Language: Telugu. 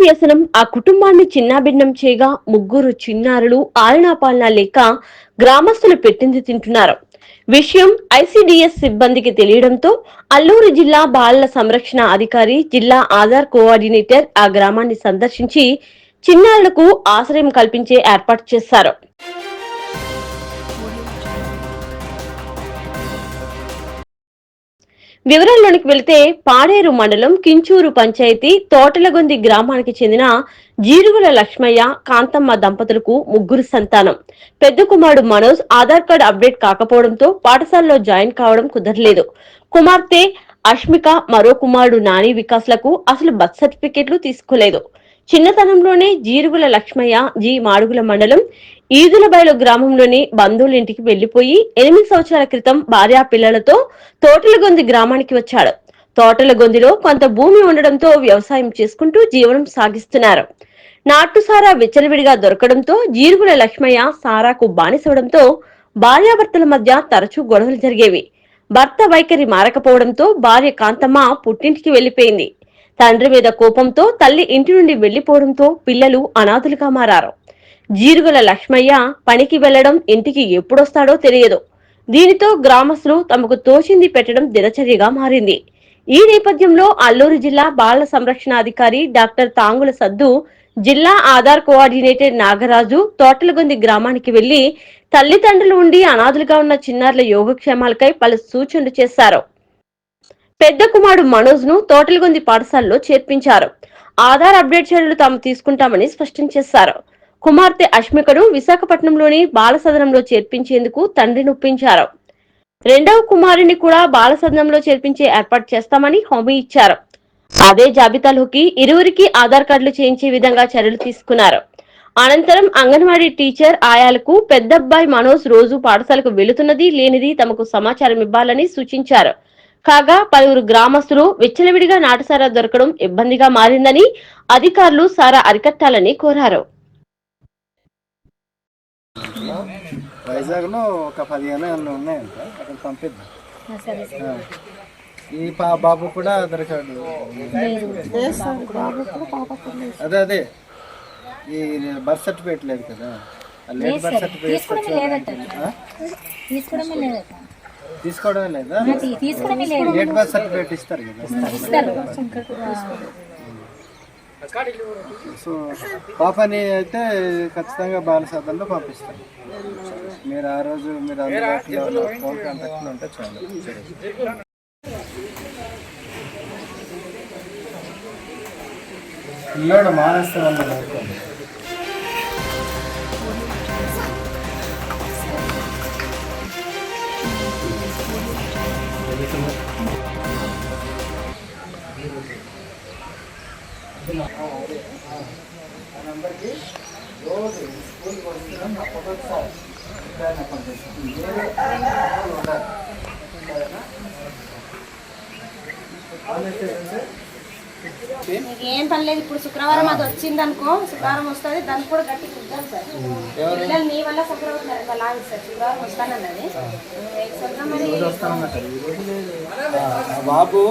వ్యసనం ఆ కుటుంబాన్ని చిన్నాభిన్నం చేయగా ముగ్గురు చిన్నారులు ఆలనాపాలనా లేక గ్రామస్తులు పెట్టింది తింటున్నారు. విషయం ఐసిడిఎస్ సిబ్బందికి తెలియడంతో అల్లూరు జిల్లా బాలల సంరక్షణ అధికారి, జిల్లా ఆధార్ కోఆర్డినేటర్ ఆ గ్రామాన్ని సందర్శించి చిన్నారులకు ఆశ్రయం కల్పించే ఏర్పాటు చేశారు. వివరాల్లోనికి వెళితే పాడేరు మండలం కించూరు పంచాయతీ తోటలగొంది గ్రామానికి చెందిన జీరుగుల లక్ష్మయ్య, కాంతమ్మ దంపతులకు ముగ్గురు సంతానం. పెద్ద కుమారుడు మనోజ్ ఆధార్ కార్డు అప్డేట్ కాకపోవడంతో పాఠశాలలో జాయిన్ కావడం కుదరలేదు. కుమార్తె అష్మిక, మరో కుమారుడు నాని వికాస్లకు అసలు బర్త్ సర్టిఫికెట్లు తీసుకోలేదు. చిన్నతనంలోనే జీరుగుల లక్ష్మయ్య మాడుగుల మండలం ఈదులబైలు గ్రామంలోని బంధువుల ఇంటికి వెళ్లిపోయి 8 సంవత్సరాల క్రితం భార్యా పిల్లలతో తోటలగొంది గ్రామానికి వచ్చాడు. తోటలగొందిలో కొంత భూమి ఉండడంతో వ్యవసాయం చేసుకుంటూ జీవనం సాగిస్తున్నారు. నాటు సారా విచ్చలవిడిగా దొరకడంతో జీరుగుల లక్ష్మయ్య సారాకు బానిసవడంతో భార్యాభర్తల మధ్య తరచూ గొడవలు జరిగేవి. భర్త వైఖరి మారకపోవడంతో భార్య కాంతమ్మ పుట్టింటికి వెళ్లిపోయింది. తండ్రి మీద కోపంతో తల్లి ఇంటి నుండి వెళ్లిపోవడంతో పిల్లలు అనాథులుగా మారారు. జీరుగుల లక్ష్మయ్య పనికి వెళ్లడం, ఇంటికి ఎప్పుడొస్తాడో తెలియదు. దీనితో గ్రామస్తులు తమకు తోచింది పెట్టడం దినచర్యగా మారింది. ఈ నేపథ్యంలో అల్లూరు జిల్లా బాల సంరక్షణ అధికారి డాక్టర్ తాంగుల సద్దు, జిల్లా ఆధార్ కోఆర్డినేటర్ నాగరాజు తోటలగొంది గ్రామానికి వెళ్లి తల్లిదండ్రులు ఉండి అనాథులుగా ఉన్న చిన్నారుల యోగక్షేమాలకై పలు సూచనలు చేశారు. పెద్ద కుమారుడు మనోజ్ ను తోటలగొంది పాఠశాలలో చేర్పించారు. ఆధార్ అప్డేట్ చర్యలు తాము తీసుకుంటామని స్పష్టం చేశారు. కుమార్తె అష్మికను విశాఖపట్నంలోని బాల సదనంలో చేర్పించేందుకు తండ్రిని ఒప్పించారు. రెండవ కుమారుని కూడా బాల సదనంలో చేర్పించే ఏర్పాటు చేస్తామని హామీ ఇచ్చారు. అదే జాబితాలోకి ఇరువురికి ఆధార్ కార్డులు చేయించే విధంగా చర్యలు తీసుకున్నారు. అనంతరం అంగన్వాడీ టీచర్ ఆయాలకు పెద్దబ్బాయి మనోజ్ రోజు పాఠశాలకు వెళుతున్నది లేనిది తమకు సమాచారం ఇవ్వాలని సూచించారు. కాగా పలువురు గ్రామస్తులు విచ్చలవిడిగా నాటుసారా దొరకడం ఇబ్బందిగా మారిందని అధికారులు సారా అరికట్టాలని కోరారు. వైజాగ్ లో ఒక 15 ఏళ్ళు ఉన్నాయంట, అక్కడ పంపిద్దాం. ఈ బాబు కూడా ఆధార్ కార్డు అదే ఈ బర్త్ సర్టిఫికేట్ లేదు కదా, లేట్ బర్త్ సర్టిఫికేట్ తీసుకోవడమే లేదా, లేట్ బర్త్ సర్టిఫికేట్ ఇస్తారు కదా. సో పాపని అయితే ఖచ్చితంగా బాల సదనంలో పంపిస్తాను. మీరు ఆ రోజు మీరు అందుబాటులో ఫోన్ కాంటాక్ట్లో ఉంటే చాలు. పిల్లోడు మానేస్తాను. నంబర్కి రోజు స్కూల్కి వస్తున్నాం. నా ఫోటో సార్ ఏం పని లేదు. ఇప్పుడు శుక్రవారం అది వచ్చింది అనుకో, శుక్రవారం వస్తుంది, దానికి కూడా గట్టి కుట్టాలి సార్. పిల్లలు నీ వల్ల సఫర్ అవుతున్నారు. లాగే సార్ శుక్రవారం వస్తానన్నది. బాబు